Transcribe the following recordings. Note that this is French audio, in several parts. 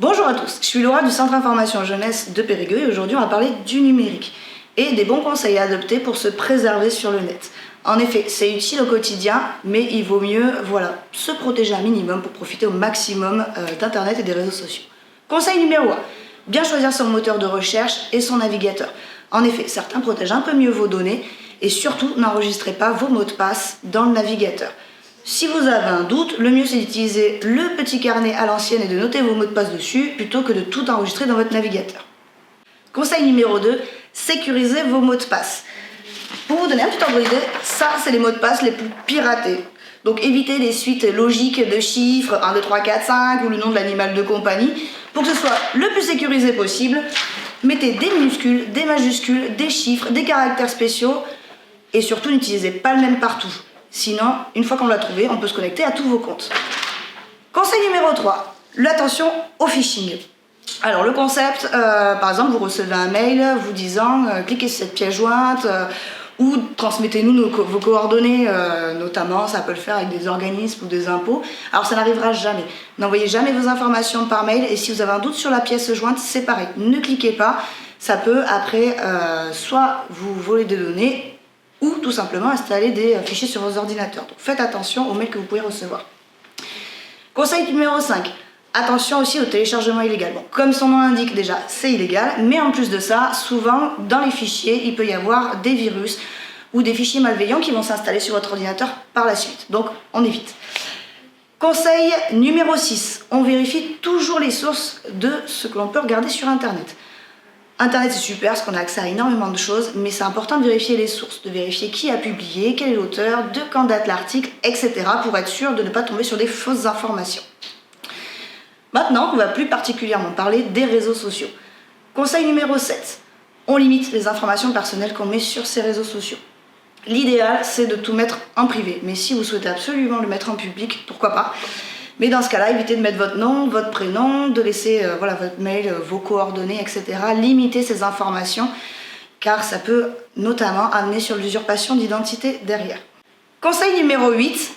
Bonjour à tous, je suis Laura du Centre Information Jeunesse de Périgueux et aujourd'hui on va parler du numérique et des bons conseils à adopter pour se préserver sur le net. En effet, c'est utile au quotidien, mais il vaut mieux se protéger un minimum pour profiter au maximum d'Internet et des réseaux sociaux. Conseil numéro 1, bien choisir son moteur de recherche et son navigateur. En effet, certains protègent un peu mieux vos données et surtout n'enregistrez pas vos mots de passe dans le navigateur. Si vous avez un doute, le mieux c'est d'utiliser le petit carnet à l'ancienne et de noter vos mots de passe dessus plutôt que de tout enregistrer dans votre navigateur. Conseil numéro 2, sécurisez vos mots de passe. Pour vous donner un petit ordre d'idée, ça c'est les mots de passe les plus piratés. Donc évitez les suites logiques de chiffres 1, 2, 3, 4, 5 ou le nom de l'animal de compagnie. Pour que ce soit le plus sécurisé possible, mettez des minuscules, des majuscules, des chiffres, des caractères spéciaux et surtout n'utilisez pas le même partout. Sinon, une fois qu'on l'a trouvé, on peut se connecter à tous vos comptes. Conseil numéro 3, l'attention au phishing. Alors le concept, par exemple, vous recevez un mail vous disant cliquez sur cette pièce jointe ou transmettez-nous vos coordonnées, notamment ça peut le faire avec des organismes ou des impôts. Alors ça n'arrivera jamais. N'envoyez jamais vos informations par mail et si vous avez un doute sur la pièce jointe, c'est pareil. Ne cliquez pas, ça peut après soit vous voler des données ou tout simplement installer des fichiers sur vos ordinateurs. Donc faites attention aux mails que vous pouvez recevoir. Conseil numéro 5, attention aussi au téléchargement illégal. Bon, comme son nom l'indique déjà, c'est illégal, mais en plus de ça, souvent dans les fichiers, il peut y avoir des virus ou des fichiers malveillants qui vont s'installer sur votre ordinateur par la suite. Donc on évite. Conseil numéro 6, on vérifie toujours les sources de ce que l'on peut regarder sur Internet. Internet c'est super parce qu'on a accès à énormément de choses, mais c'est important de vérifier les sources, de vérifier qui a publié, quel est l'auteur, de quand date l'article, etc. pour être sûr de ne pas tomber sur des fausses informations. Maintenant, on va plus particulièrement parler des réseaux sociaux. Conseil numéro 7, on limite les informations personnelles qu'on met sur ces réseaux sociaux. L'idéal c'est de tout mettre en privé, mais si vous souhaitez absolument le mettre en public, pourquoi pas. Mais dans ce cas-là, évitez de mettre votre nom, votre prénom, de laisser votre mail, vos coordonnées, etc. Limitez ces informations, car ça peut notamment amener sur l'usurpation d'identité derrière. Conseil numéro 8,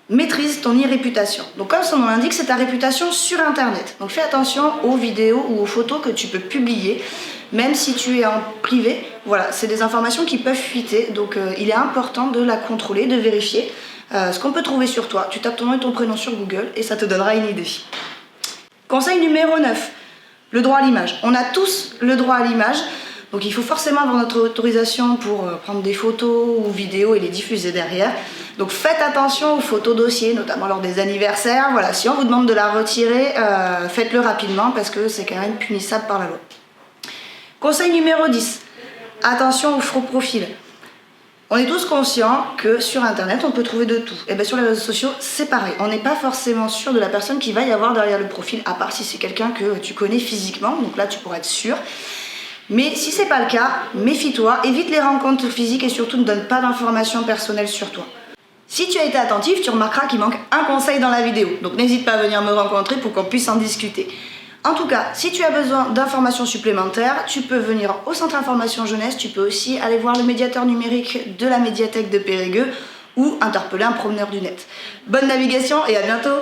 maîtrise ton e-réputation. Donc comme son nom l'indique, c'est ta réputation sur Internet. Donc fais attention aux vidéos ou aux photos que tu peux publier, même si tu es en privé. Voilà, c'est des informations qui peuvent fuiter, donc il est important de la contrôler, de vérifier. Ce qu'on peut trouver sur toi, tu tapes ton nom et ton prénom sur Google et ça te donnera une idée. Conseil numéro 9, le droit à l'image. On a tous le droit à l'image, donc il faut forcément avoir notre autorisation pour prendre des photos ou vidéos et les diffuser derrière. Donc faites attention aux photos dossiers, notamment lors des anniversaires. Voilà, si on vous demande de la retirer, faites-le rapidement parce que c'est quand même punissable par la loi. Conseil numéro 10, attention aux faux profils. On est tous conscients que sur Internet, on peut trouver de tout. Et bien sur les réseaux sociaux, c'est pareil. On n'est pas forcément sûr de la personne qui va y avoir derrière le profil, à part si c'est quelqu'un que tu connais physiquement. Donc là, tu pourras être sûr. Mais si c'est pas le cas, méfie-toi, évite les rencontres physiques et surtout ne donne pas d'informations personnelles sur toi. Si tu as été attentif, tu remarqueras qu'il manque un conseil dans la vidéo. Donc n'hésite pas à venir me rencontrer pour qu'on puisse en discuter. En tout cas, si tu as besoin d'informations supplémentaires, tu peux venir au Centre Information Jeunesse, tu peux aussi aller voir le médiateur numérique de la médiathèque de Périgueux ou interpeller un promeneur du net. Bonne navigation et à bientôt!